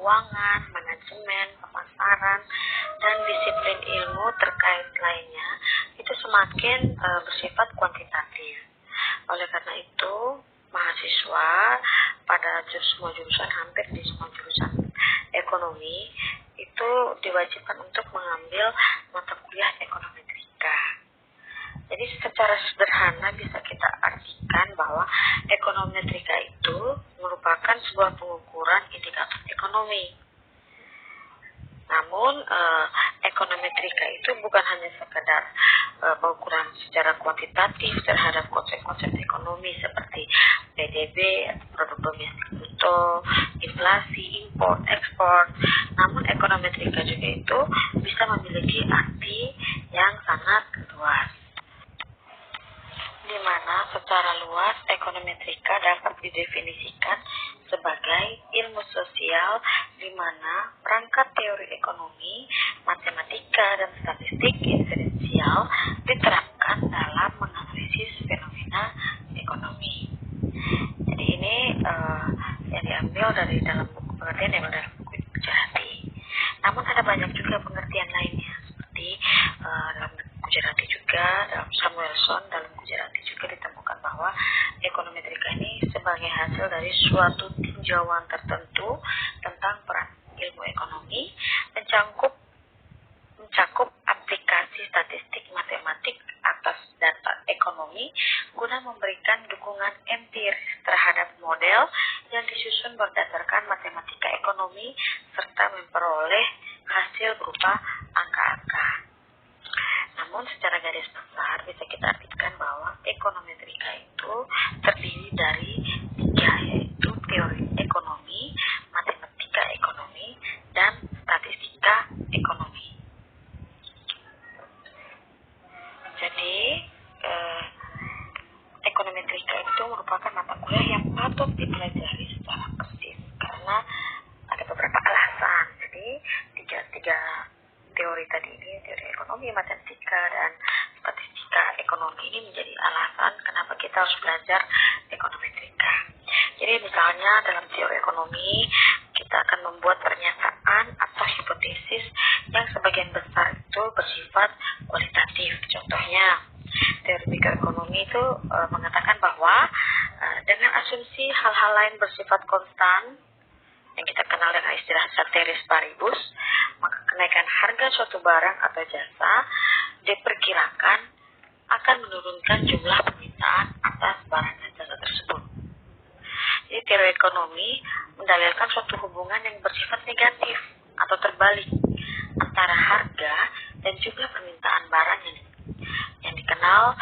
keuangan, manajemen, pemasaran, dan disiplin ilmu terkait lainnya itu semakin bersifat kuantitatif. Oleh karena itu, mahasiswa pada semua jurusan, hampir di semua jurusan ekonomi itu diwajibkan untuk mengambil mata kuliah ekonometrika. Jadi secara sederhana bisa kita artikan bahwa ekonometrika itu merupakan sebuah pengukuran indikator ekonomi. Namun ekonometrika itu bukan hanya sekedar pengukuran secara kuantitatif terhadap konsep-konsep ekonomi seperti PDB, produk domestik bruto, inflasi, impor, ekspor. Namun ekonometrika juga itu bisa memiliki arti yang sangat luas, di mana secara luas ekonometrika dapat didefinisikan sebagai ilmu sosial di mana perangkat teori ekonomi, matematika, dan statistik inferensial diterapkan dalam menganalisis fenomena ekonomi. Jadi ini yang diambil dari dalam buku pengertian yang dalam buku Gujarati. Namun ada banyak juga pengertian lainnya seperti dalam Gujarati juga, dalam Samuelson dalam Gujarati juga ditemukan bahwa ekonometrika ini sebagai hasil dari suatu tinjauan tertentu tentang peran ilmu ekonomi mencakup aplikasi statistik matematik atas data ekonomi guna memberikan dukungan empiris terhadap model yang disusun berdasarkan matematika ekonomi serta memperoleh hasil berupa angka-angka. Namun secara garis besar bisa kita artikan bahwa ekonometrika itu terdiri dari 3, yaitu teori ekonomi, matematika ekonomi, dan statistika ekonomi. Jadi ekonometrika itu merupakan mata kuliah yang patut dipelajari secara persis karena ada beberapa alasan. Jadi tiga teori tadi ini, teori ekonomi, matematika, dan statistika ekonomi ini menjadi alasan kenapa kita harus belajar ekonometrika. Jadi misalnya dalam teori ekonomi kita akan membuat pernyataan atau hipotesis yang sebagian besar itu bersifat kualitatif. Contohnya, teori mikroekonomi itu mengatakan bahwa dengan asumsi hal-hal lain bersifat konstan yang kita kenal dengan istilah ceteris paribus, maka kenaikan harga suatu barang atau jasa diperkirakan akan menurunkan jumlah permintaan atas barang dan jasa tersebut. Jadi teori ekonomi mendalilkan suatu hubungan yang bersifat negatif atau terbalik antara harga dan jumlah permintaan barang yang dikenal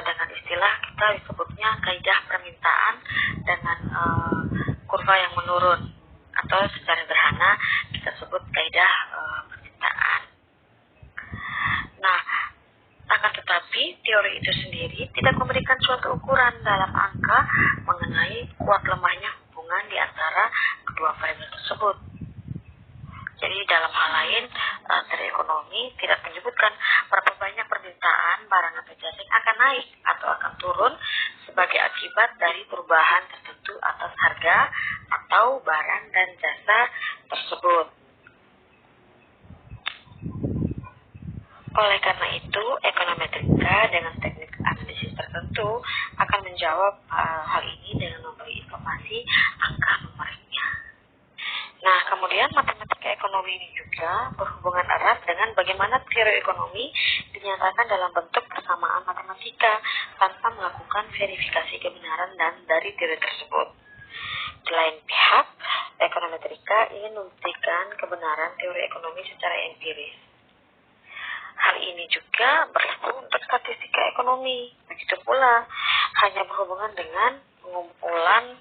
dengan istilah kita disebutnya kaidah permintaan dengan kurva yang menurun, atau secara sederhana kita sebut kaidah permintaan. Nah, akan tetapi teori itu sendiri tidak memberikan suatu ukuran dalam angka mengenai kuat lemahnya hubungan di antara kedua variabel tersebut. Jadi dalam hal lain, teori ekonomi tidak menyebutkan berapa banyak permintaan barang atau jasa yang akan naik atau akan turun sebagai akibat dari perubahan tertentu atas harga atau barang dan jasa tersebut. Oleh karena itu, ekonometrika dengan teknik analisis tertentu akan menjawab hal ini dengan memberi informasi angka numeriknya. Nah, kemudian matematika ekonomi ini juga berhubungan erat dengan bagaimana teori ekonomi dinyatakan dalam bentuk persamaan matematika tanpa melakukan verifikasi kebenaran dan dari teori tersebut. Di lain pihak, ekonometrika ingin membuktikan kebenaran teori ekonomi secara empiris. Hal ini juga berlaku untuk statistika ekonomi. Begitu pula, hanya berhubungan dengan pengumpulan,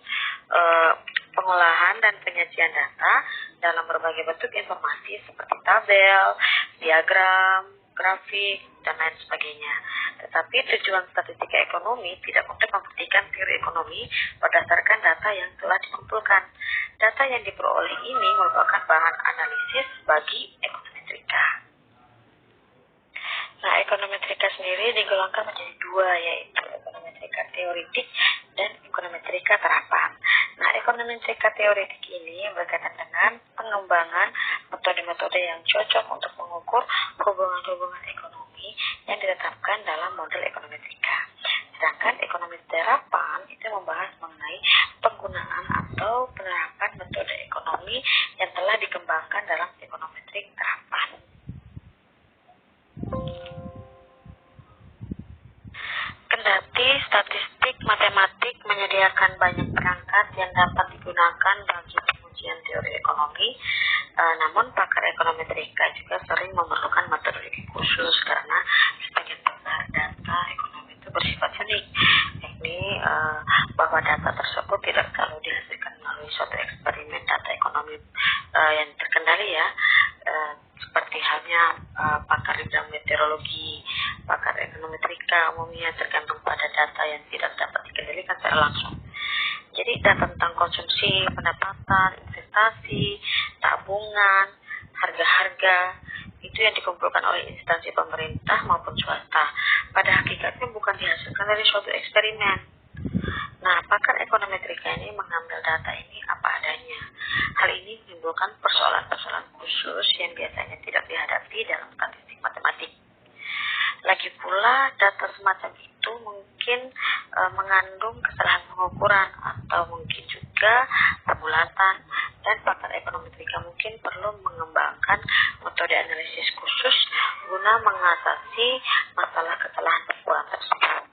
pengolahan dan penyajian data dalam berbagai bentuk informasi seperti tabel, diagram, grafik, dan lain sebagainya. Tetapi tujuan statistika ekonomi tidak untuk membuktikan teori ekonomi berdasarkan data yang telah dikumpulkan. Data yang diperoleh ini merupakan bahan analisis bagi ekonometrika. Nah, ekonometrika sendiri digolongkan menjadi 2, yaitu ekonometrika teoritik dan ekonometrika terapan. Nah, ekonometrika teoritik ini berkaitan dengan pengembangan metode-metode yang cocok untuk mengukur hubungan-hubungan ekonomi yang ditetapkan dalam model ekonometrika. Sedangkan ekonomi terapan itu membahas mengenai penggunaan atau penerapan metode ekonomi yang telah dikembangkan dalam ekonometrik terapan. Kendati statistik matematik menyediakan banyak perangkat yang dapat digunakan bagi pengujian teori ekonomi, namun pakar ekonometrika juga sering memerlukan metodologi khusus karena sebagian besar data ekonomi itu bersifat unik, yakni bahwa data tersebut tidak selalu dihasilkan melalui suatu eksperimen data ekonomi yang terkendali ya, seperti halnya pakar bidang meteorologi, pakar ekonometrika umumnya tergantung pada data yang tidak dapat dikendalikan secara langsung. Jadi data tentang konsumsi, pendapatan, investasi, tabungan, harga-harga itu yang dikumpulkan oleh instansi pemerintah maupun swasta. Pada hakikatnya bukan dihasilkan dari suatu eksperimen. Nah, pakar ekonometrika ini mengambil data ini apa adanya. Hal ini menimbulkan persoalan-persoalan khusus yang biasanya tidak dihadapi dalam statistik matematik. Lagi pula, data semacam itu mungkin mengandung kesalahan pengukuran atau mungkin juga tabulatan, dan pakar ekonometrika mungkin perlu mengembangkan metode analisis khusus guna mengatasi masalah kesalahan pengukuran tersebut.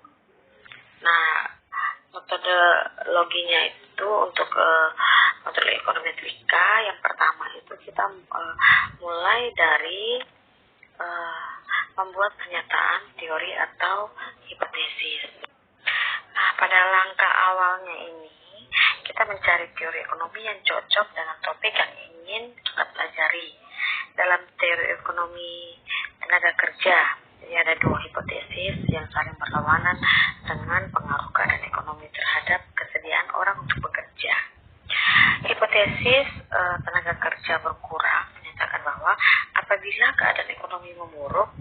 Nah, metodologinya itu untuk metode ekonometrika yang pertama itu kita mulai dari membuat pernyataan, teori atau hipotesis. Nah, pada langkah awalnya ini kita mencari teori ekonomi yang cocok dengan topik yang ingin kita pelajari. Dalam teori ekonomi tenaga kerja, jadi ada dua hipotesis yang saling berlawanan dengan pengaruh keadaan ekonomi terhadap kesediaan orang untuk bekerja. Hipotesis tenaga kerja berkurang menyatakan bahwa apabila keadaan ekonomi memburuk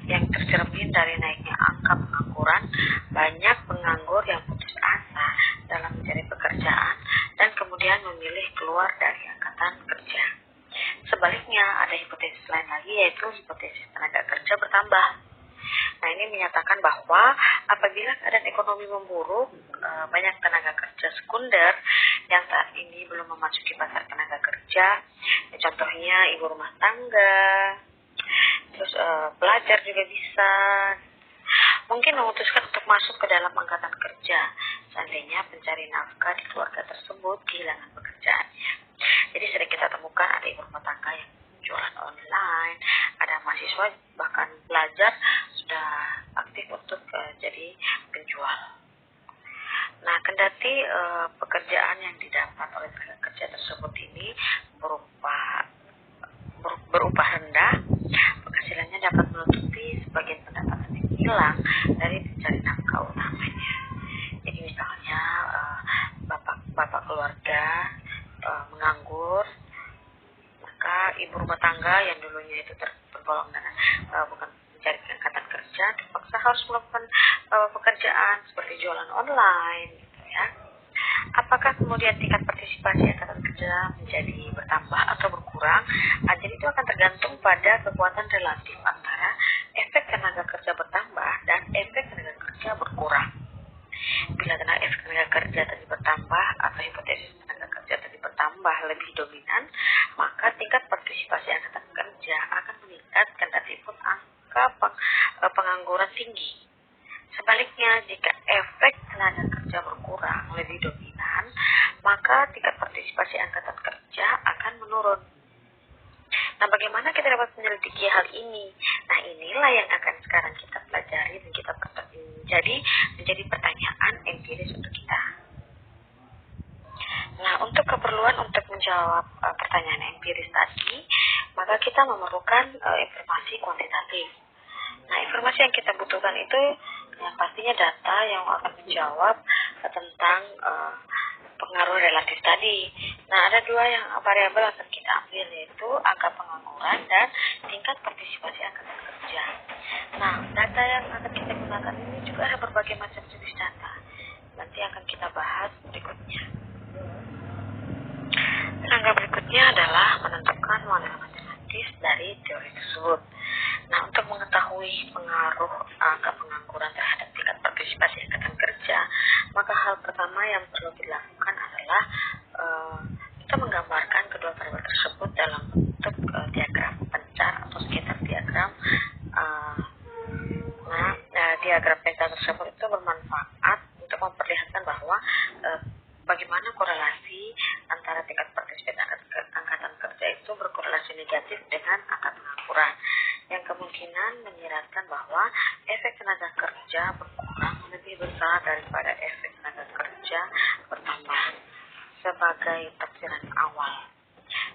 yang tercermin dari naiknya angka pengangguran, banyak penganggur yang putus asa dalam mencari pekerjaan dan kemudian memilih keluar dari angkatan kerja. Sebaliknya, ada hipotesis lain lagi, yaitu hipotesis tenaga kerja bertambah. Nah, ini menyatakan bahwa apabila keadaan ekonomi memburuk, banyak tenaga kerja sekunder yang saat ini belum memasuki pasar tenaga kerja. Contohnya ibu rumah tangga, terus pelajar juga bisa, mungkin memutuskan untuk masuk ke dalam angkatan kerja seandainya pencari nafkah di keluarga tersebut kehilangan pekerjaannya. Jadi sering kita temukan ada ibu rumah tangga yang jualan online, ada mahasiswa bahkan belajar sudah aktif untuk jadi penjual. Nah, kendati pekerjaan yang didapat oleh tenaga kerja tersebut ini berupah rendah, penghasilannya dapat menutupi sebagian pendapatan yang hilang dari pencari nafkah utamanya. Jadi misalnya bapak keluarga menganggur, maka ibu rumah tangga yang dulunya itu tergolong dengan bukan mencari angkatan kerja terpaksa harus melakukan pekerjaan seperti jualan online gitu ya. Apakah kemudian tingkat partisipasi angkatan kerja menjadi bertambah atau berkurang? Jadi itu akan tergantung pada kekuatan relatif antara efek tenaga kerja bertambah dan efek tenaga kerja berkurang. Bila efek tenaga kerja tadi bertambah atau hipotesis tenaga kerja tadi bertambah lebih dominan, maka tingkat partisipasi angkatan kerja akan meningkat kendati pun angka pengangguran tinggi. Sebaliknya, jika efek tenaga kerja berkurang lebih dominan, maka tingkat partisipasi angkatan kerja akan menurun. Nah, bagaimana kita dapat menyelidiki hal ini? Nah, inilah yang akan sekarang kita pelajari dan kita menjadi pertanyaan empiris untuk kita. Nah, untuk keperluan untuk menjawab pertanyaan empiris tadi, maka kita memerlukan informasi kuantitatif. Nah, informasi yang kita butuhkan itu yang pastinya data yang akan menjawab tentang pengaruh relatif tadi. Nah, ada dua yang variabel akan kita ambil, yaitu angka pengangguran dan tingkat partisipasi angkatan kerja. Nah, data yang akan kita gunakan ini juga ada berbagai macam jenis data. Nanti akan kita bahas berikutnya. Nah, Langkah berikutnya adalah menentukan model matematis dari teori tersebut. Nah, untuk mengetahui pengaruh angka pengangguran terhadap tingkat partisipasi angkatan kerja, maka hal pertama yang perlu dilakukan adalah kita menggambarkan kedua variabel tersebut dalam bentuk diagram pencar atau scatter diagram. Diagram pencar tersebut itu bermanfaat untuk memperlihatkan bahwa bagaimana korelasi antara tingkat partisipasi angkatan kerja itu berkorelasi negatif dengan angka pengangguran, yang kemungkinan menyiratkan bahwa efek tenaga kerja berkurang lebih besar daripada efek tenaga kerja bertambah sebagai tafsiran awal.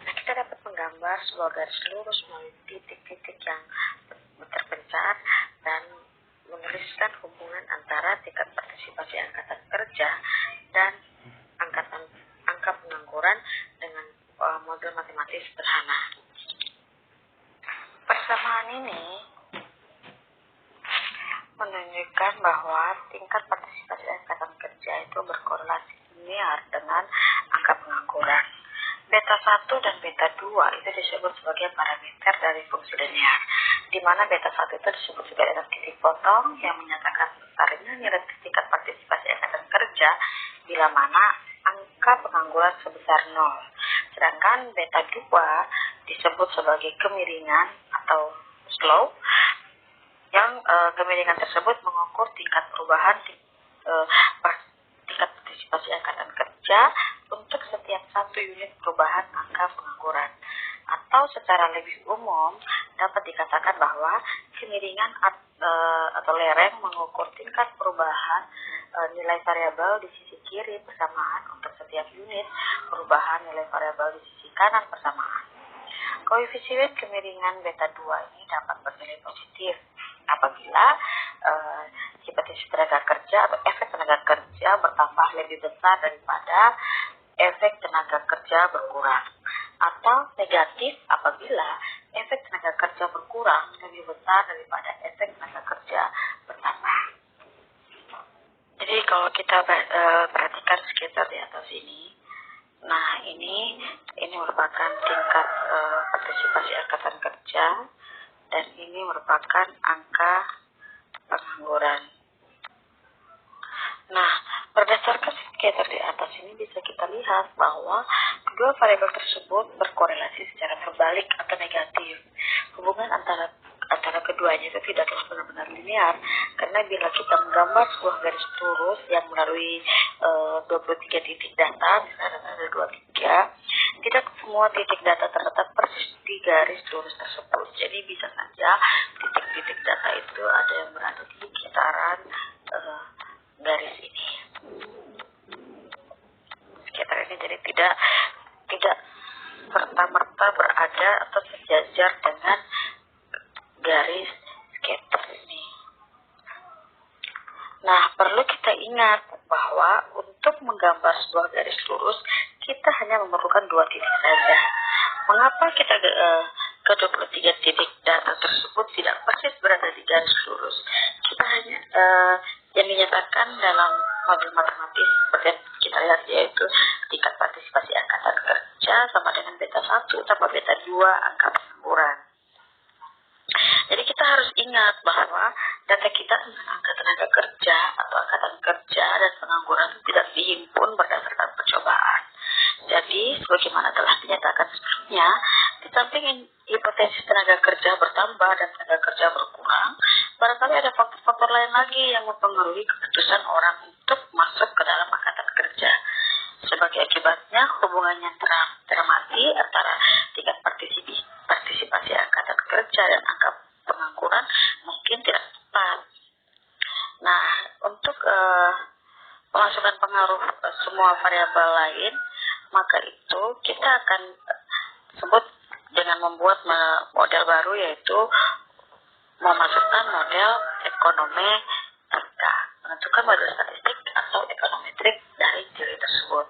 Nah, kita dapat menggambar sebuah garis lurus melalui titik-titik yang terpencar dan menuliskan hubungan antara tingkat partisipasi angkatan kerja dan angka pengangguran dengan model matematis sederhana. Persamaan ini menunjukkan bahwa tingkat partisipasi angkatan kerja itu berkorelasi linear dengan angka pengangguran. Beta 1 dan beta 2 itu disebut sebagai parameter dari fungsi linear, di mana beta 1 itu disebut sebagai titik potong yang menyatakan besarnya nilai tingkat partisipasi angkatan kerja bila mana angka pengangguran sebesar 0. Sedangkan beta 2 disebut sebagai kemiringan atau slope, yang kemiringan tersebut mengukur tingkat perubahan tingkat partisipasi angkatan kerja untuk setiap satu unit perubahan angka pengangguran. Atau secara lebih umum dapat dikatakan bahwa kemiringan atau lereng mengukur tingkat perubahan nilai variabel di sisi kiri bersamaan untuk setiap unit perubahan nilai variabel di sisi kanan bersamaan. Koefisien kemiringan beta 2 ini dapat bernilai positif apabila hipotesis tenaga kerja atau efek tenaga kerja bertambah lebih besar daripada efek tenaga kerja berkurang, atau negatif apabila efek tenaga kerja berkurang lebih besar daripada efek tenaga kerja bertambah. Jadi kalau kita perhatikan scatter di atas ini, nah ini merupakan tingkat partisipasi angkatan kerja dan ini merupakan angka pengangguran. Nah, berdasarkan scatter di atas ini bisa kita lihat bahwa kedua variabel tersebut berkorelasi secara terbalik atau negatif. Hubungan antara keduanya itu tidaklah benar-benar linear, karena bila kita menggambar sebuah garis lurus yang melalui 23 titik data, misalnya ada 23, tidak semua titik data terletak persis di garis lurus tersebut. Jadi bisa saja titik-titik data itu ada yang berada di sekitaran garis ini. Scatter ini jadi tidak serta-merta berada atau sejajar dengan garis scatter ini. Nah, perlu kita ingat bahwa untuk menggambar sebuah garis lurus, kita hanya memerlukan 2 titik saja. Mengapa kita ke 23 titik data tersebut tidak persis berada di garis lurus? Kita hanya yang dinyatakan dalam model matematis seperti yang kita lihat, yaitu tingkat partisipasi angkatan kerja sama dengan beta 1 tambah beta 2 angka pengangguran. Jadi kita harus ingat bahwa data kita tentang angka tenaga kerja atau angkatan kerja dan pengangguran itu tidak dihimpun berdasarkan percobaan. Jadi sebagaimana telah dinyatakan sebelumnya, di samping hipotesis tenaga kerja bertambah dan tenaga kerja berkurang, barangkali ada faktor-faktor lain lagi yang mempengaruhi keputusan orang untuk masuk ke dalam angkatan kerja. Sebagai akibatnya, hubungan yang teramati antara tingkat partisipasi angkatan kerja dan angka pengangguran mungkin tidak tepat. Nah, untuk pemasukan pengaruh semua variabel lain, maka itu kita akan sebut dengan membuat model baru, yaitu memasukkan model ekonometrika, menentukan model statistik atau ekonometrik dari teori tersebut.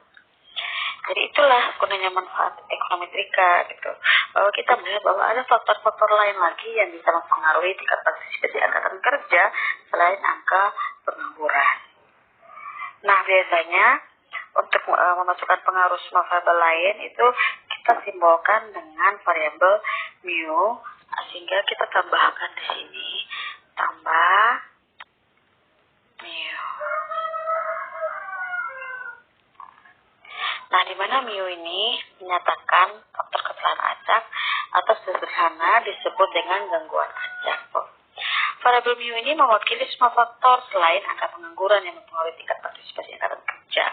Jadi itulah gunanya manfaat ekonometrika gitu. Bahwa kita melihat bahwa ada faktor-faktor lain lagi yang bisa mempengaruhi tingkat partisipasi angkatan kerja selain angka pengangguran. Nah, biasanya untuk memasukkan pengaruh semua variabel lain itu kita simbolkan dengan variabel mu, sehingga kita tambahkan di sini tambah mu. Nah, di mana mu ini menyatakan faktor kesalahan acak atau sederhana disebut dengan gangguan acak. Variabel mu ini mewakili semua faktor selain angka pengangguran yang mempengaruhi tingkat partisipasi angkatan kerja,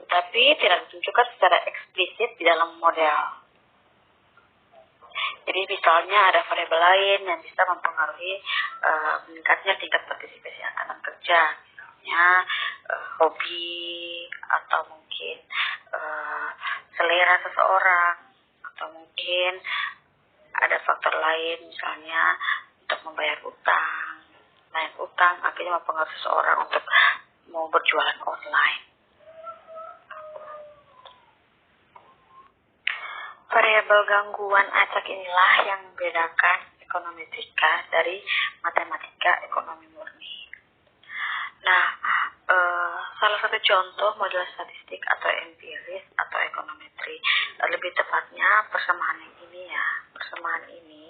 tetapi tidak ditunjukkan secara eksplisit di dalam model. Jadi misalnya ada variabel lain yang bisa mempengaruhi meningkatnya tingkat partisipasi angkatan kerja, misalnya hobi atau mungkin selera seseorang, atau mungkin ada faktor lain misalnya untuk membayar utang. Lain utang akhirnya mempengaruhi seseorang untuk mau berjualan online. Variabel gangguan acak inilah yang membedakan ekonometrik dari matematika ekonomi murni. Nah, salah satu contoh model statistik atau empiris atau ekonometri, lebih tepatnya persamaan yang ini ya. Persamaan ini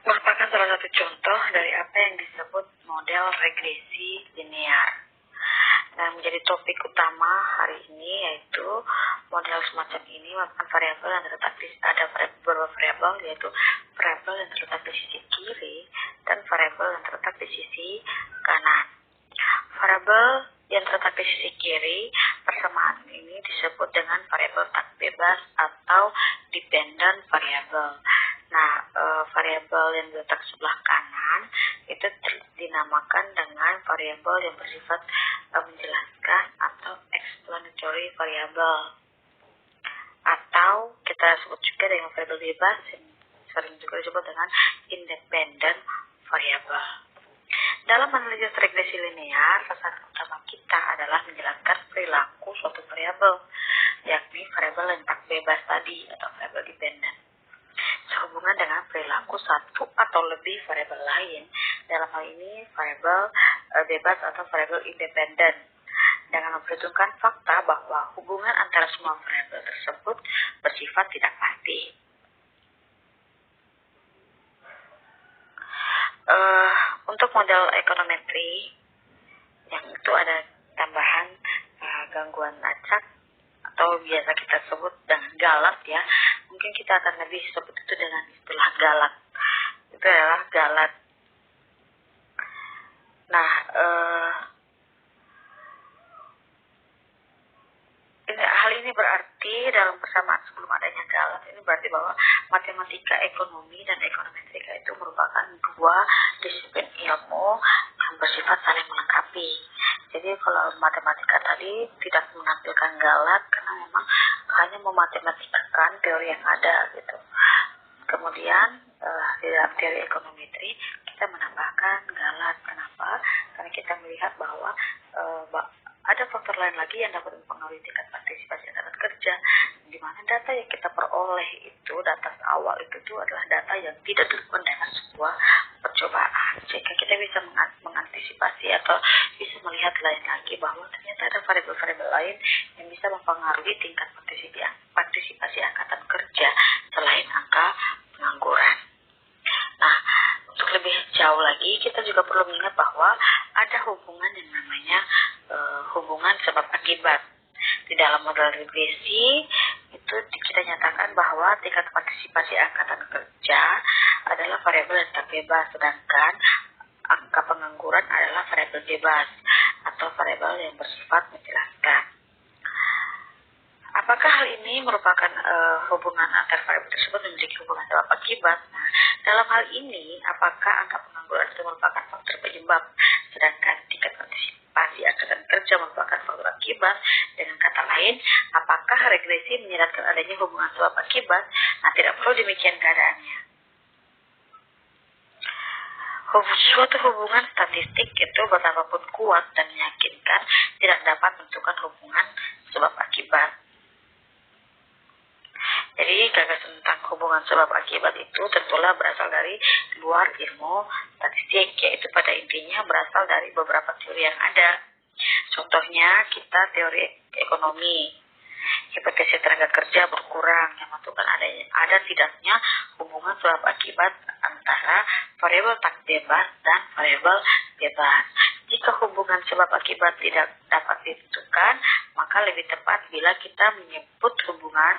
merupakan salah satu contoh dari apa yang disebut model regresi linear. Nah, menjadi topik utama hari ini yaitu model semacam ini merupakan variabel yang terletak di beberapa variabel, yaitu variabel yang terletak di sisi kiri dan variabel yang terletak di sisi kanan. Variabel yang terletak di sisi kiri, persamaan ini disebut dengan variabel tak bebas atau dependent variable. Nah, variabel yang terletak sebelah kanan itu dinamakan dengan variabel yang bersifat menjelaskan atau explanatory variable, atau kita sebut juga dengan variabel bebas yang sering juga disebut dengan independent variable. Dalam analisis regresi linear, sasaran utama kita adalah menjelaskan perilaku suatu variabel, yakni variabel yang tak bebas tadi atau variabel dependent, sehubungan dengan perilaku satu atau lebih variabel lain, dalam hal ini variabel bebas atau variabel independen, dengan memperhitungkan fakta bahwa hubungan antara semua variabel tersebut bersifat tidak pasti. Untuk model ekonometri yang itu ada tambahan gangguan acak atau biasa kita sebut dengan galat ya. Mungkin kita akan lebih sebut itu dengan istilah galat. Itu adalah galat. Nah, hal ini berarti dalam persamaan sebelum adanya galat ini berarti bahwa matematika ekonomi dan ekonometrika itu merupakan dua disiplin ilmu yang bersifat saling melengkapi. Jadi kalau matematika tadi tidak menampilkan galat karena memang hanya memmatematikakan teori yang ada gitu. Kemudian di dalam teori ekonometri kita menambahkan galat. Kenapa? Karena kita melihat bahwa ada faktor lain lagi yang dapat mempengaruhi tingkat partisipasi angkatan kerja, di mana data yang kita peroleh itu, data awal itu adalah data yang tidak dilakukan dengan sebuah percobaan, sehingga kita bisa mengantisipasi atau bisa melihat lain lagi bahwa ternyata ada variabel-variabel lain yang bisa mempengaruhi tingkat partisipasi angkatan kerja selain angka pengangguran. Nah, untuk lebih jauh lagi, kita juga perlu mengingat bahwa ada hubungan yang namanya hubungan sebab akibat. Di dalam model regresi itu kita nyatakan bahwa tingkat partisipasi angkatan kerja adalah variabel yang tak bebas, sedangkan angka pengangguran adalah variabel bebas atau variabel yang bersifat menjelaskan. Apakah hal ini merupakan hubungan antar variabel tersebut memiliki hubungan sebab akibat? Nah, dalam hal ini, apakah angka pengangguran itu merupakan faktor penyebab, sedangkan tingkat partisipasi angkatan kerja merupakan faktor akibat? Dengan kata lain, apakah regresi menyeratkan adanya hubungan sebab akibat? Nah, tidak perlu demikian keadaannya. Suatu hubungan statistik itu betapapun kuat dan meyakinkan tidak dapat menentukan hubungan sebab akibat. Jadi gagasan tentang hubungan sebab akibat itu tentulah berasal dari luar ilmu statistik, yaitu pada intinya berasal dari beberapa teori yang ada. Contohnya kita teori ekonomi. Hipotesis tenaga kerja berkurang yang menentukan ada tidaknya hubungan sebab akibat antara variabel tak bebas dan variabel bebas. Jika hubungan sebab akibat tidak dapat ditentukan, maka lebih tepat bila kita menyebut hubungan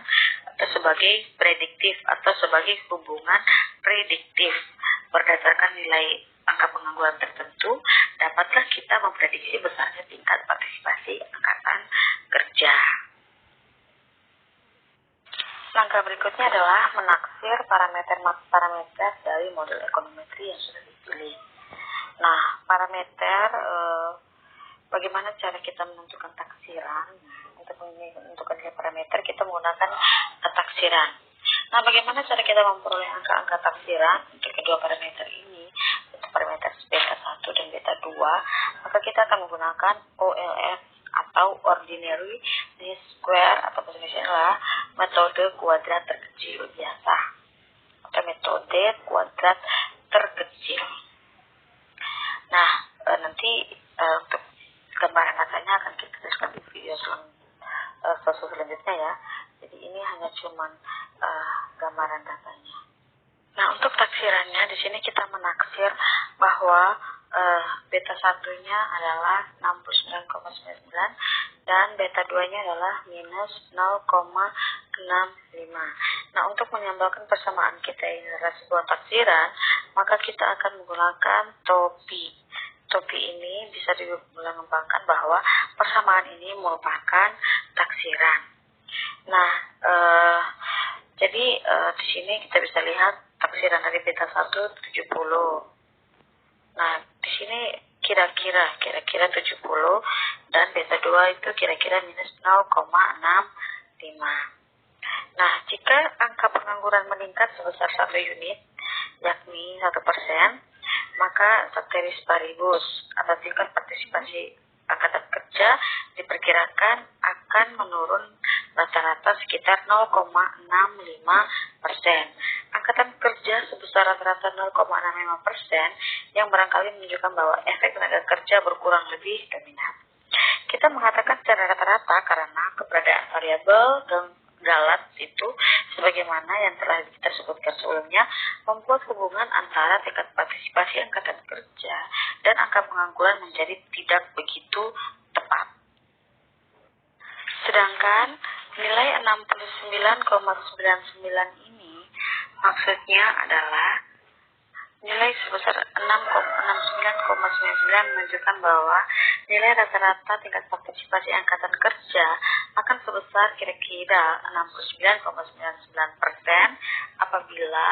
atau sebagai prediktif atau sebagai hubungan prediktif. Berdasarkan nilai angka pengangguran tertentu, dapatlah kita memprediksi besarnya tingkat partisipasi angkatan kerja. Langkah berikutnya adalah menaksir parameter dari model ekonometri yang sudah dipilih. Nah, parameter bagaimana cara kita menentukan taksiran? Untuk menentukan parameter kita menggunakan taksiran. Nah, bagaimana cara kita memperoleh angka-angka taksiran untuk kedua parameter ini? Untuk parameter beta 1 dan beta 2, maka kita akan menggunakan OLS atau ordinary least square atau bahasa Indonesia adalah metode kuadrat terkecil biasa atau metode kuadrat terkecil. Nah, nanti untuk gambaran datanya akan kita tuliskan di video selanjutnya ya. Jadi ini hanya cuman gambaran datanya. Nah, untuk taksirannya di sini kita menaksir bahwa beta 1-nya adalah 69,99 dan beta 2-nya adalah minus 0,65. Nah, untuk menyamakan persamaan kita ini adalah sebuah taksiran, maka kita akan menggunakan topi. Topi ini bisa dilambangkan bahwa persamaan ini merupakan taksiran. Nah, jadi di sini kita bisa lihat taksiran dari beta 1 70. Nah, di sini kira-kira 70 dan beta 2 itu kira-kira minus 0,65. Nah, jika angka pengangguran meningkat sebesar 1 unit, yakni 1%, maka ceteris paribus atau tingkat partisipasi angkatan kerja diperkirakan akan menurun rata-rata sekitar 0,65%. Angkatan kerja sebesar rata-rata 0,65% yang barangkali menunjukkan bahwa efek tenaga kerja berkurang lebih dominan. Kita mengatakan secara rata-rata karena keberadaan variabel dan galat itu sebagaimana yang telah kita sebutkan sebelumnya membuat hubungan antara tingkat partisipasi angkatan kerja dan angka pengangguran menjadi tidak begitu tepat. Sedangkan nilai 69,99 ini maksudnya adalah nilai sebesar 69,99 menunjukkan bahwa nilai rata-rata tingkat partisipasi angkatan kerja akan sebesar kira-kira 69,99% apabila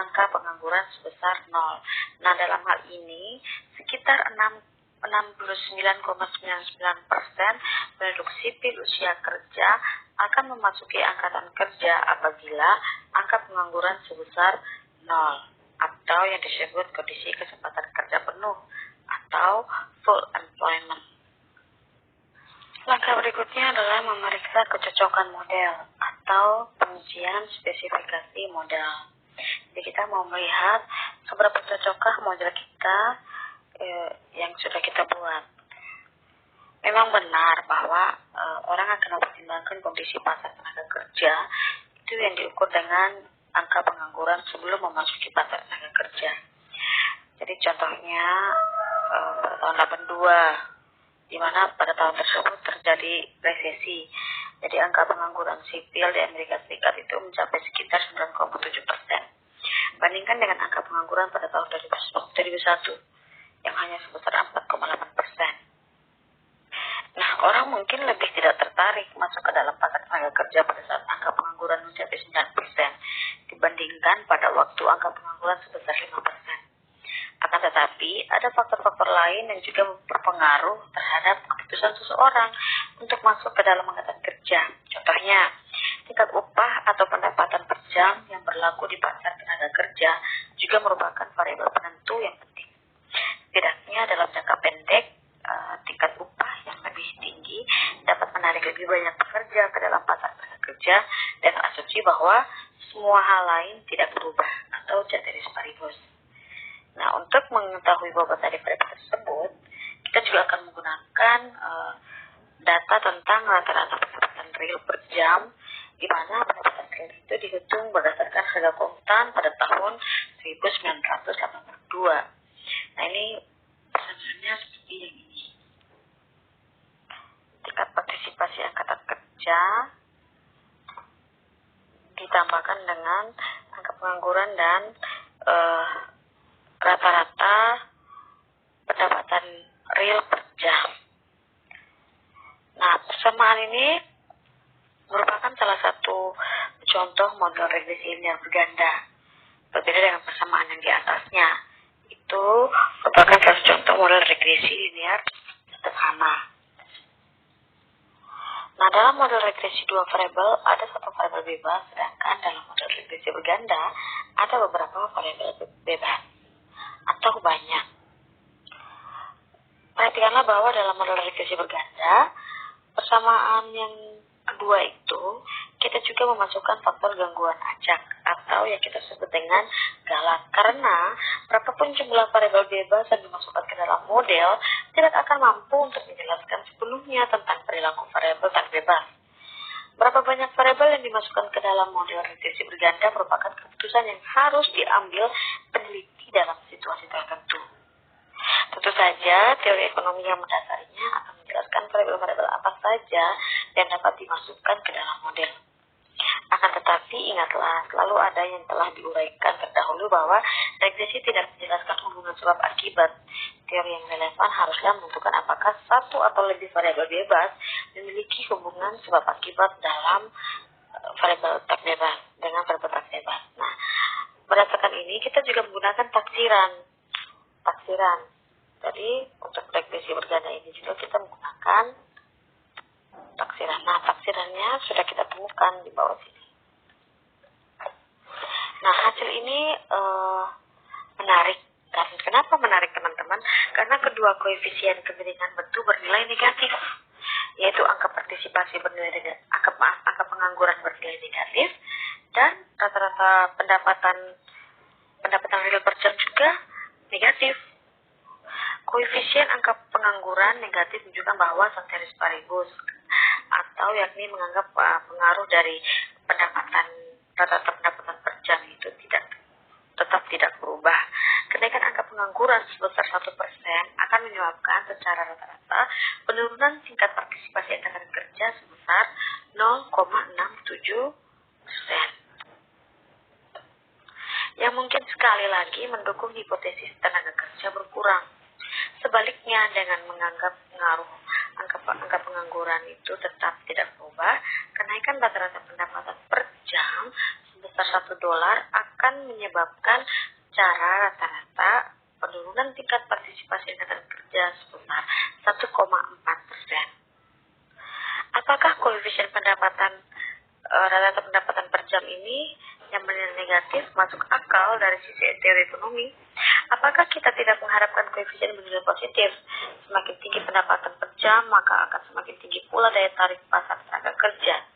angka pengangguran sebesar 0. Nah, dalam hal ini sekitar 69,99% penduduk sipil usia kerja akan memasuki angkatan kerja apabila angka pengangguran sebesar 0 atau yang disebut kondisi kesempatan kerja penuh atau full employment. Langkah berikutnya adalah memeriksa kecocokan model atau pengujian spesifikasi model. Jadi kita mau melihat seberapa cocokkah model kita yang sudah kita buat. Memang benar bahwa orang akan mempertimbangkan kondisi pasar tenaga kerja itu yang diukur dengan angka pengangguran sebelum memasuki pasar tenaga kerja. Jadi contohnya pada tahun 82, di mana pada tahun tersebut terjadi resesi. Jadi angka pengangguran sipil di Amerika Serikat itu mencapai sekitar 9,7%. Bandingkan dengan angka pengangguran pada tahun 2001 yang hanya sebesar 4,8%. Nah, orang mungkin lebih tidak tertarik masuk ke dalam pasar tenaga kerja pada saat angka pengangguran mencapai 9% dibandingkan pada waktu angka pengangguran sebesar 5%. Akan tetapi, ada faktor-faktor lain yang juga berpengaruh terhadap keputusan seseorang untuk masuk ke dalam angkatan kerja. Contohnya, tingkat upah atau pendapatan per jam yang berlaku di pasar tenaga kerja juga merupakan variabel penentu yang penting. Setidaknya dalam jangka pendek, tingkat upah yang lebih tinggi dapat menarik lebih banyak pekerja ke dalam pasar tenaga kerja dan asumsi bahwa semua hal lain tidak berubah atau ceteris paribus. Nah, untuk mengetahui bobot dari variabel tersebut, kita juga akan menggunakan data tentang rata-rata pendapatan real per jam, di mana pendapatan real itu dihitung berdasarkan harga kontan pada tahun 1982. Nah, ini persamaan seperti yang ini. Tingkat partisipasi angkatan kerja ditambahkan dengan angka pengangguran dan rata-rata pendapatan real per jam. Nah, persamaan ini merupakan salah satu contoh model regresi linear berganda. Berbeda dengan persamaan yang di atasnya. Itu merupakan salah satu contoh model regresi linear sederhana. Nah, dalam model regresi dua variabel ada satu variabel bebas, sedangkan dalam model regresi berganda ada beberapa variabel bebas atau banyak. Perhatikanlah bahwa dalam model regresi berganda, persamaan yang kedua itu kita juga memasukkan faktor gangguan acak atau yang kita sebut dengan galak, karena berapapun jumlah variabel bebas yang dimasukkan ke dalam model tidak akan mampu untuk menjelaskan sebelumnya tentang perilaku variabel tak bebas. Berapa banyak variabel yang dimasukkan ke dalam model regresi berganda merupakan keputusan yang harus diambil peneliti dalam situasi tertentu. Tentu saja, teori ekonomi yang mendasarinya akan menjelaskan variabel-variabel apa saja yang dapat dimasukkan ke dalam model. Akan tetapi, ingatlah, selalu ada yang telah diuraikan terdahulu bahwa regresi tidak menjelaskan hubungan sebab akibat. Teori yang relevan haruslah menentukan apakah satu atau lebih variabel bebas memiliki hubungan sebab akibat dalam variabel tak bebas dengan variabel tak bebas. Nah, berdasarkan ini kita juga menggunakan taksiran. Jadi untuk regresi berganda ini juga kita menggunakan taksiran. Nah, taksirannya sudah kita temukan di bawah sini. Nah, hasil ini menarik. Kenapa menarik, teman-teman? Karena kedua koefisien kemiringan bentuk bernilai negatif, yaitu angka partisipasi bernilai negatif, angka pengangguran bernilai negatif, dan rata-rata pendapatan real per jam juga negatif. Koefisien angka pengangguran negatif menunjukkan bahwa ceteris paribus, atau yakni menganggap pengaruh dari rata-rata pendapatan per jam itu tetap tidak berubah. Kenaikan angka pengangguran sebesar 1% akan menyebabkan secara rata-rata penurunan tingkat partisipasi angkatan kerja sebesar 0,67%. Yang mungkin sekali lagi mendukung hipotesis tenaga kerja berkurang. Sebaliknya, dengan menganggap pengaruh angka pengangguran itu tetap tidak berubah, kenaikan rata-rata pendapatan per jam sebesar $1 akan menyebabkan secara rata-rata penurunan tingkat partisipasi angkatan kerja sebesar 1,4%. Apakah koefisien rata-rata pendapatan per jam ini yang bernilai negatif masuk akal dari sisi teori ekonomi? Apakah kita tidak mengharapkan koefisien bernilai positif? Semakin tinggi pendapatan per jam, maka akan semakin tinggi pula daya tarik pasar tenaga kerja.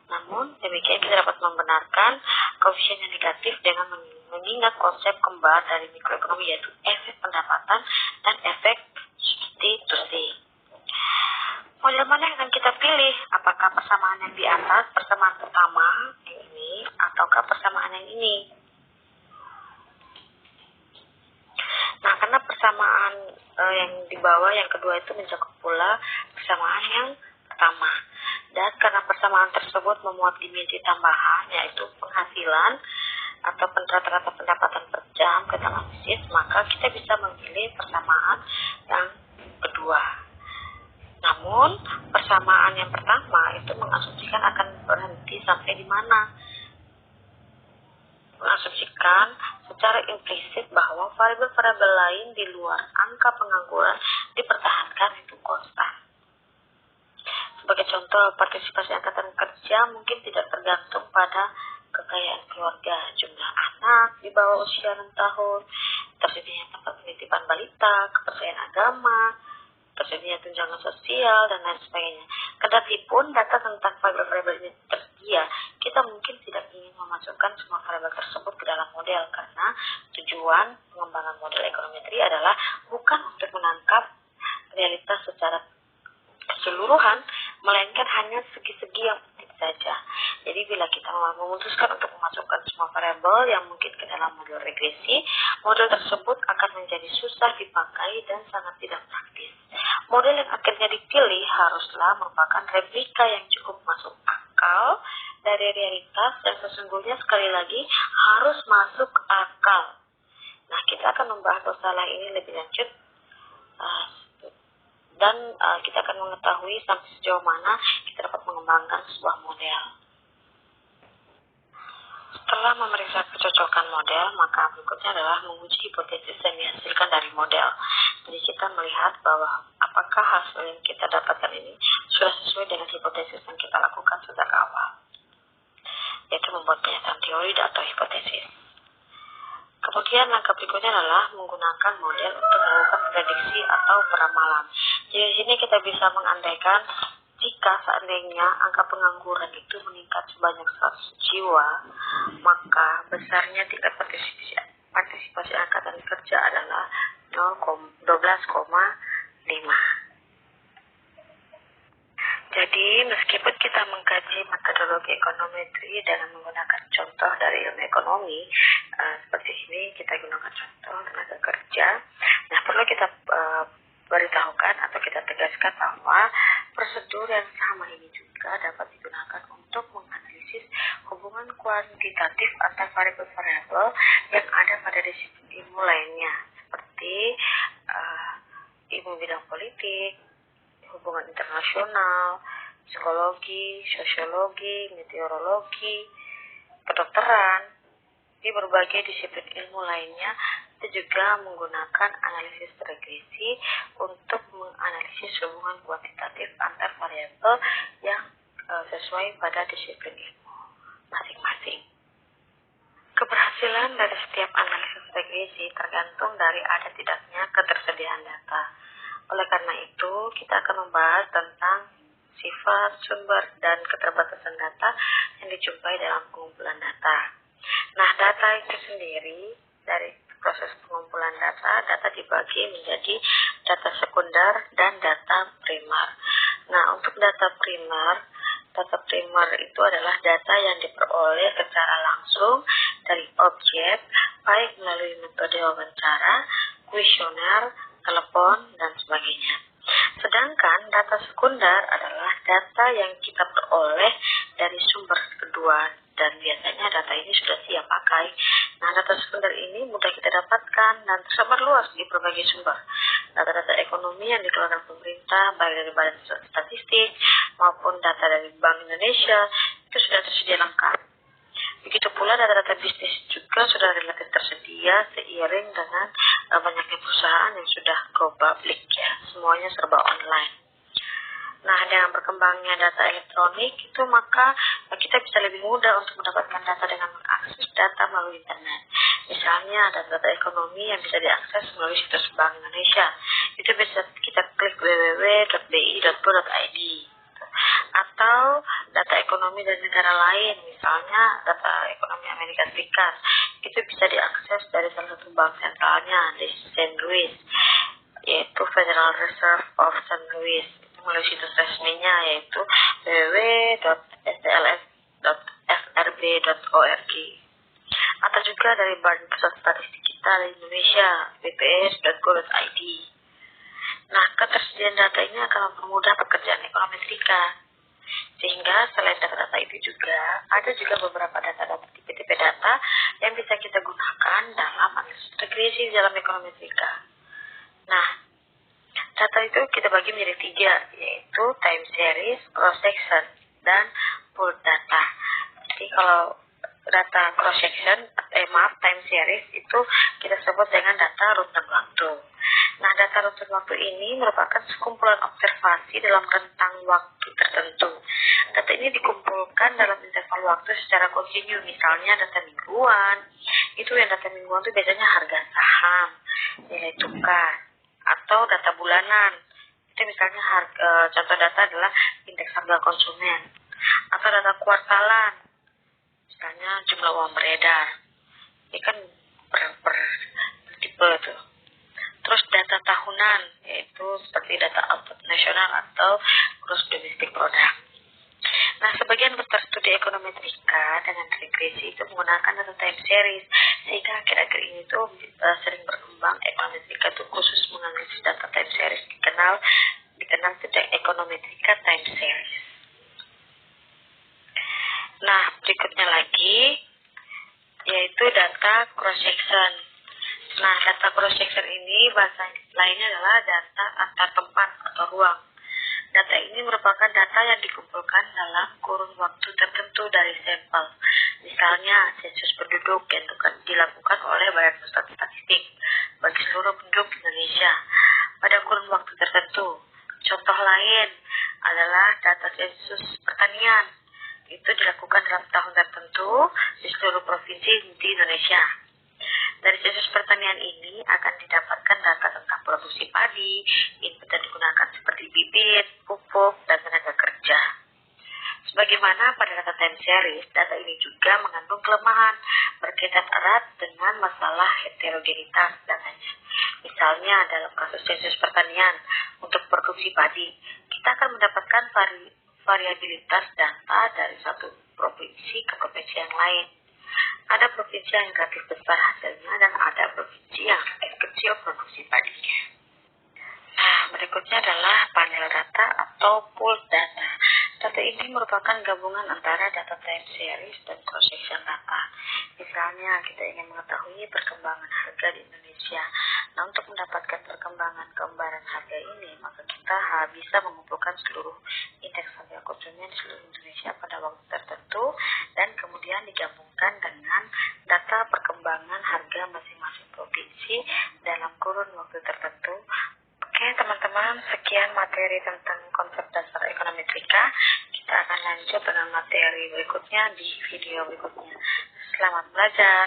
Namun, demikian kita dapat membenarkan koefisien yang negatif dengan mengingat konsep kembar dari mikroekonomi, yaitu efek pendapatan dan efek substitusi. Model mana yang akan kita pilih? Apakah persamaan yang di atas, persamaan pertama yang ini, ataukah persamaan yang ini? Nah, karena persamaan yang di bawah, yang kedua itu mencakup pula persamaan yang pertama. Dan karena persamaan tersebut memuat dimensi tambahan, yaitu penghasilan atau rata-rata pendapatan per jam ketenaga, maka kita bisa memilih persamaan yang kedua. Namun, persamaan yang pertama itu mengasumsikan akan berhenti sampai di mana? Mengasumsikan secara implisit bahwa variabel-variabel lain di luar angka pengangguran dipertahankan itu konstan. Sebagai contoh, partisipasi angkatan kerja mungkin tidak tergantung pada kekayaan keluarga, jumlah anak di bawah usia 6 tahun, tersedianya tempat penitipan balita, kepercayaan agama, tersedia tunjangan sosial, dan lain sebagainya. Kendati pun data tentang variabel-variabel ini tersedia, kita mungkin tidak ingin memasukkan semua variabel tersebut ke dalam model, karena tujuan pengembangan model ekonometri adalah bukan untuk menangkap realitas secara keseluruhan, melainkan hanya segi-segi yang penting saja. Jadi bila kita memutuskan untuk memasukkan semua variabel yang mungkin ke dalam model regresi, model tersebut akan menjadi susah dipakai dan sangat tidak praktis. Model yang akhirnya dipilih haruslah merupakan replika yang cukup masuk akal dari realitas yang sesungguhnya sekali lagi harus masuk akal. Nah, kita akan membahas masalah ini lebih lanjut dan kita akan mengetahui sampai sejauh mana kita dapat mengembangkan sebuah model. Setelah memeriksa kecocokan model, maka berikutnya adalah menguji hipotesis yang dihasilkan dari model. Jadi kita melihat bahwa apakah hasil yang kita dapatkan ini sudah sesuai dengan hipotesis yang kita lakukan sejak awal, yaitu membuat pernyataan teori atau hipotesis. Kemudian langkah berikutnya adalah menggunakan model untuk melakukan prediksi atau peramalan. Jadi di sini kita bisa mengandaikan jika seandainya angka pengangguran itu meningkat sebanyak 100 jiwa, maka besarnya tingkat partisipasi angkatan kerja adalah 12,5. Jadi, meskipun kita mengkaji metodologi ekonometri dengan menggunakan contoh dari ilmu ekonomi, seperti ini kita gunakan contoh tenaga kerja. Nah, perlu kita beritahukan atau kita tegaskan bahwa prosedur yang sama ini juga dapat digunakan untuk menganalisis hubungan kuantitatif antar variabel-variabel yang ada pada disiplin ilmu lainnya, seperti ilmu bidang politik, hubungan internasional, psikologi, sosiologi, meteorologi, kedokteran. Di berbagai disiplin ilmu lainnya, kita juga menggunakan analisis regresi untuk menganalisis hubungan kuantitatif antar variabel yang sesuai pada disiplin ilmu masing-masing. Keberhasilan dari setiap analisis regresi tergantung dari ada tidaknya ketersediaan data. Oleh karena itu, kita akan membahas tentang sifat, sumber, dan keterbatasan data yang dijumpai dalam pengumpulan data. Nah, data itu sendiri, dari proses pengumpulan data dibagi menjadi data sekunder dan data primer. Nah, untuk data primer itu adalah data yang diperoleh secara langsung dari objek, baik melalui metode wawancara, kuesioner, telepon, dan sebagainya. Sedangkan data sekunder adalah data yang kita peroleh dari sumber kedua, dan biasanya data ini sudah siap pakai. Nah, data sekunder ini mudah kita dapatkan dan tersebar luas di berbagai sumber. Data-data ekonomi yang dikeluarkan pemerintah, baik dari Badan Statistik maupun data dari Bank Indonesia, itu sudah tersedia lengkap. Begitu pula data-data bisnis juga sudah relatif tersedia seiring dengan banyaknya perusahaan yang sudah go public, ya, semuanya serba online. Nah, dengan berkembangnya data elektronik itu, maka kita bisa lebih mudah untuk mendapatkan data dengan mengakses data melalui internet. Misalnya data ekonomi yang bisa diakses melalui situs Bank Indonesia. Itu bisa kita klik www.bi.go.id. Atau data ekonomi dari negara lain, misalnya data ekonomi Amerika Serikat, itu bisa diakses dari salah satu bank sentralnya di St. Louis, yaitu Federal Reserve of St. Louis, melalui situs resminya yaitu www.stlf.frb.org, atau juga dari Badan Pusat Statistik kita di Indonesia, bps.go.id. Nah, ketersediaan data ini akan mempermudah pekerjaan ekonometrika. Sehingga selain data-data itu juga, ada juga beberapa data-data tipe-tipe data yang bisa kita gunakan dalam analisis regresi dalam ekonometrika. Nah, data itu kita bagi menjadi 3, yaitu time series, cross section, dan pooled data. Jadi kalau data cross section, time series itu kita sebut dengan data runtun waktu. Nah, data runtun waktu ini merupakan sekumpulan observasi dalam rentang waktu tertentu. Data ini dikumpulkan dalam interval waktu secara kontinu, misalnya data mingguan. Itu yang data mingguan itu biasanya harga saham, nilai tukar, atau data bulanan. Itu misalnya contoh data adalah indeks harga konsumen, atau data kuartalan, misalnya jumlah uang beredar. Ini kan per tipe tuh. Terus data tahunan, yaitu tertentu seperti data output nasional atau gross domestic product. Nah, sebagian besar studi ekonometrika dengan regresi itu menggunakan data time series, sehingga akhir-akhir ini tuh sering berkembang ekonometrika itu khusus menganalisis data time series, dikenal sejak ekonometrika time series. Nah, berikutnya lagi yaitu data cross section. Nah, data cross section ini bahasa lainnya adalah data antar tempat atau ruang. Data ini merupakan data yang dikumpulkan dalam kurun waktu tertentu dari sampel. Misalnya, sensus penduduk yang dilakukan oleh Badan Pusat Statistik bagi seluruh penduduk Indonesia pada kurun waktu tertentu. Contoh lain adalah data sensus pertanian. Itu dilakukan dalam tahun tertentu di seluruh provinsi di Indonesia. Dari sensus pertanian ini akan didapatkan data tentang produksi padi, input yang digunakan seperti bibit, pupuk, dan tenaga kerja. Sebagaimana pada data time series, data ini juga mengandung kelemahan berkaitan erat dengan masalah heterogenitas datanya. Misalnya dalam kasus sensus pertanian untuk produksi padi, kita akan mendapatkan variabilitas data dari satu provinsi ke provinsi yang lain. Ada provinsi yang relatif besar hasilnya dan ada provinsi yang relatif kecil produksi padinya. Nah, berikutnya adalah panel data atau pool data. Data ini merupakan gabungan antara data time series dan cross section data. Misalnya, kita ingin mengetahui perkembangan harga di Indonesia. Nah, untuk mendapatkan perkembangan gambaran harga ini, maka kita bisa mengumpulkan seluruh indeks harga konsumen di seluruh Indonesia pada waktu tertentu dan kemudian digabungkan dengan data perkembangan harga masing-masing provinsi dalam kurun waktu tertentu. Oke teman-teman, sekian materi tentang konsep dasar ekonometrika. Kita akan lanjut dengan materi berikutnya di video berikutnya. Selamat belajar.